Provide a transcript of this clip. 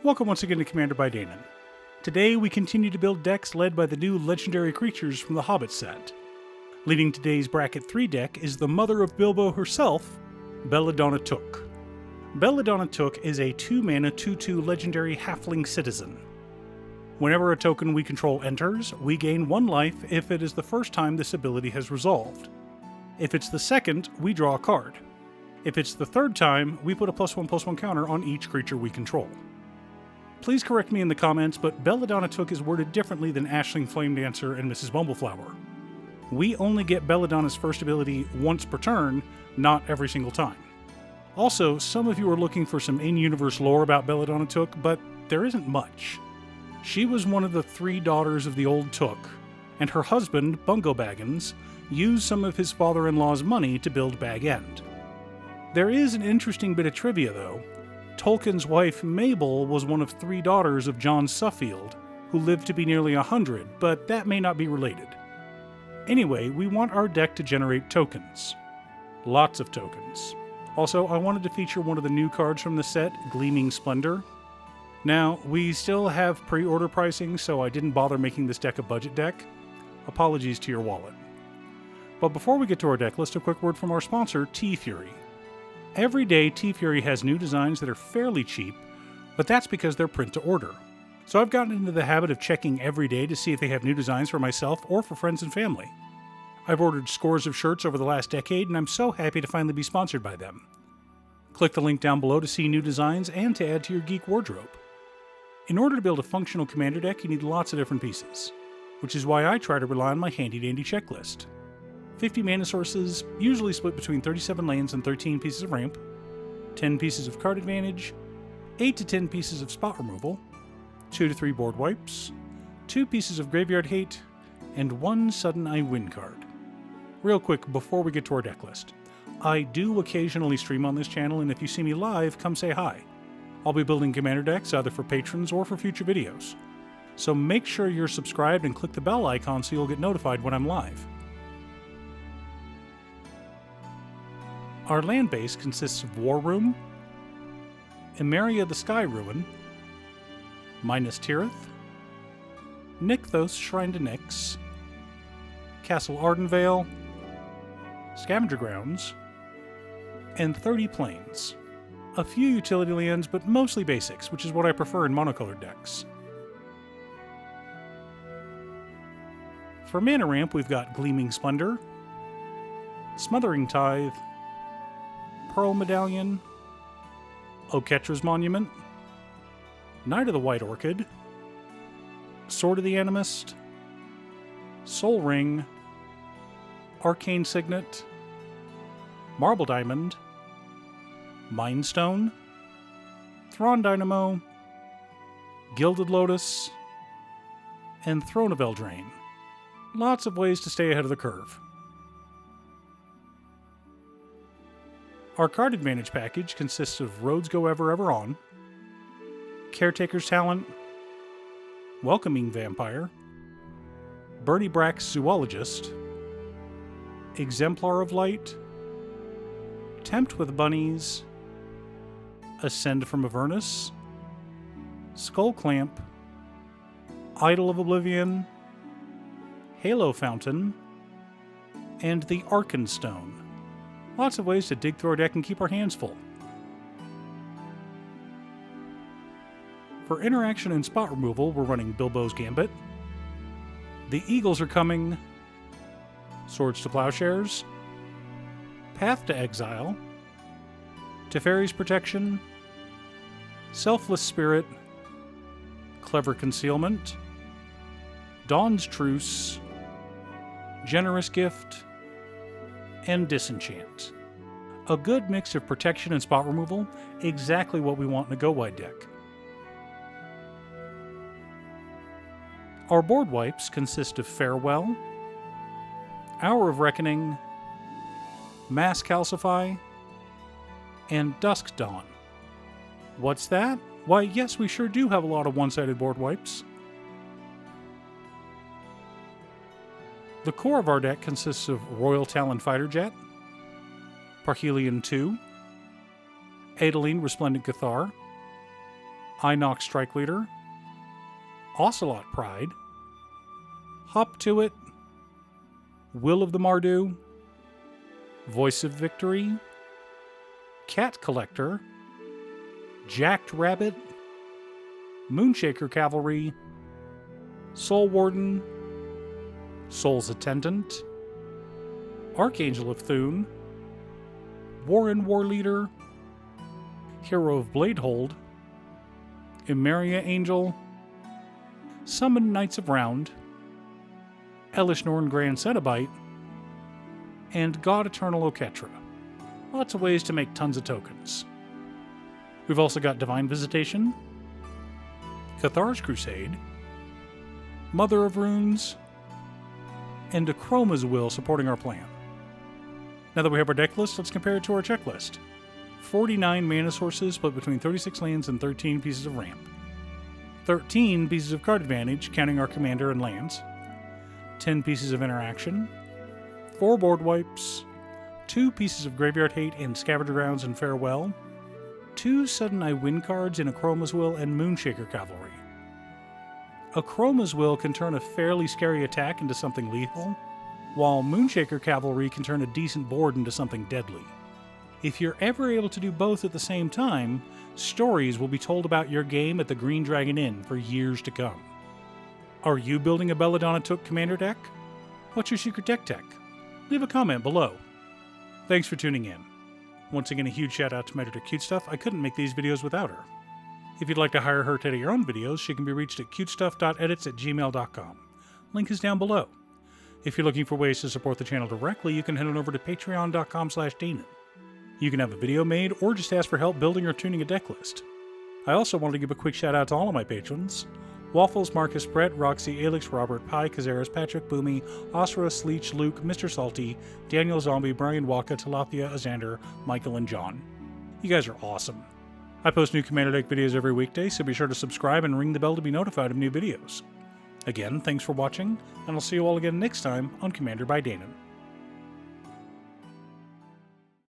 Welcome once again to Commander by Danon. Today we continue to build decks led by the new legendary creatures from the Hobbit set. Leading today's Bracket 3 deck is the mother of Bilbo herself, Belladonna Took. Belladonna Took is a 2-mana 2/2 legendary halfling citizen. Whenever a token we control enters, we gain 1 life if it is the first time this ability has resolved. If it's the second, we draw a card. If it's the third time, we put a +1/+1 counter on each creature we control. Please correct me in the comments, but Belladonna Took is worded differently than Aisling Flamedancer and Mrs. Bumbleflower. We only get Belladonna's first ability once per turn, not every single time. Also, some of you are looking for some in-universe lore about Belladonna Took, but there isn't much. She was one of the 3 daughters of the old Took, and her husband, Bungo Baggins, used some of his father-in-law's money to build Bag End. There is an interesting bit of trivia, though. Tolkien's wife, Mabel, was one of 3 daughters of John Suffield, who lived to be nearly 100, but that may not be related. Anyway, we want our deck to generate tokens. Lots of tokens. Also, I wanted to feature one of the new cards from the set, Gleaming Splendor. Now, we still have pre-order pricing, so I didn't bother making this deck a budget deck. Apologies to your wallet. But before we get to our deck list, a quick word from our sponsor, T-Fury. Every day, T-Fury has new designs that are fairly cheap, but that's because they're print to order. So I've gotten into the habit of checking every day to see if they have new designs for myself or for friends and family. I've ordered scores of shirts over the last decade, and I'm so happy to finally be sponsored by them. Click the link down below to see new designs and to add to your geek wardrobe. In order to build a functional commander deck, you need lots of different pieces, which is why I try to rely on my handy-dandy checklist. 50 mana sources, usually split between 37 lands and 13 pieces of ramp, 10 pieces of card advantage, 8 to 10 pieces of spot removal, 2 to 3 board wipes, 2 pieces of graveyard hate, and 1 sudden I win card. Real quick, before we get to our deck list, I do occasionally stream on this channel, and if you see me live, come say hi. I'll be building commander decks either for patrons or for future videos. So make sure you're subscribed and click the bell icon so you'll get notified when I'm live. Our land base consists of War Room, Emeria the Sky Ruin, Minas Tirith, Nykthos Shrine to Nyx, Castle Ardenvale, Scavenger Grounds, and 30 plains. A few utility lands, but mostly basics, which is what I prefer in monocolored decks. For mana ramp, we've got Gleaming Splendor, Smothering Tithe, Pearl Medallion, Oketra's Monument, Knight of the White Orchid, Sword of the Animist, Soul Ring, Arcane Signet, Marble Diamond, Mind Stone, Thrawn Dynamo, Gilded Lotus, and Throne of Eldraine. Lots of ways to stay ahead of the curve. Our card advantage package consists of Roads Go Ever Ever On, Caretaker's Talent, Welcoming Vampire, Bernie Brack's Zoologist, Exemplar of Light, Tempt with Bunnies, Ascend from Avernus, Skull Clamp, Idol of Oblivion, Halo Fountain, and the Arkenstone. Lots of ways to dig through our deck and keep our hands full. For interaction and spot removal, we're running Bilbo's Gambit, The Eagles Are Coming, Swords to Plowshares, Path to Exile, Teferi's Protection, Selfless Spirit, Clever Concealment, Dawn's Truce, Generous Gift, and Disenchant. A good mix of protection and spot removal, exactly what we want in a go-wide deck. Our board wipes consist of Farewell, Hour of Reckoning, Mass Calcify, and Dusk Dawn. What's that? Why, yes, we sure do have a lot of one-sided board wipes. The core of our deck consists of Royal Talon Fighter Jet, Parhelion II, Adeline Resplendent Cathar, Inox Strike Leader, Ocelot Pride, Hop to It, Will of the Mardu, Voice of Victory, Cat Collector, Jacked Rabbit, Moonshaker Cavalry, Soul Warden, Soul's Attendant, Archangel of Thune, Warren War Leader, Hero of Bladehold, Emeria Angel, Summon Knights of Round, Elish Norn Grand Cenobite, and God Eternal Oketra. Lots of ways to make tons of tokens. We've also got Divine Visitation, Cathar's Crusade, Mother of Runes, and Akroma's Will supporting our plan. Now that we have our deck list, let's compare it to our checklist. 49 mana sources split between 36 lands and 13 pieces of ramp. 13 pieces of card advantage, counting our commander and lands. 10 pieces of interaction. 4 board wipes. 2 pieces of graveyard hate and scavenger grounds and farewell. 2 sudden I win cards in Akroma's Will and Moonshaker Cavalry. Akroma's Will can turn a fairly scary attack into something lethal, while Moonshaker Cavalry can turn a decent board into something deadly. If you're ever able to do both at the same time, stories will be told about your game at the Green Dragon Inn for years to come. Are you building a Belladonna Took commander deck? What's your secret deck tech? Leave a comment below. Thanks for tuning in. Once again, a huge shout out to my editor Cutestuff. I couldn't make these videos without her. If you'd like to hire her to edit your own videos, she can be reached at cutestuff.edits@gmail.com. Link is down below. If you're looking for ways to support the channel directly, you can head on over to patreon.com/Danon. You can have a video made or just ask for help building or tuning a deck list. I also wanted to give a quick shout out to all of my patrons: Waffles, Marcus, Brett, Roxy, Alex, Robert, Pi, Kazaris, Patrick, Boomy, Osra, Sleech, Luke, Mr. Salty, Daniel Zombie, Brian Waka, Tilapia, Azander, Michael, and John. You guys are awesome. I post new Commander Deck videos every weekday, so be sure to subscribe and ring the bell to be notified of new videos. Again, thanks for watching, and I'll see you all again next time on Commander by Danon.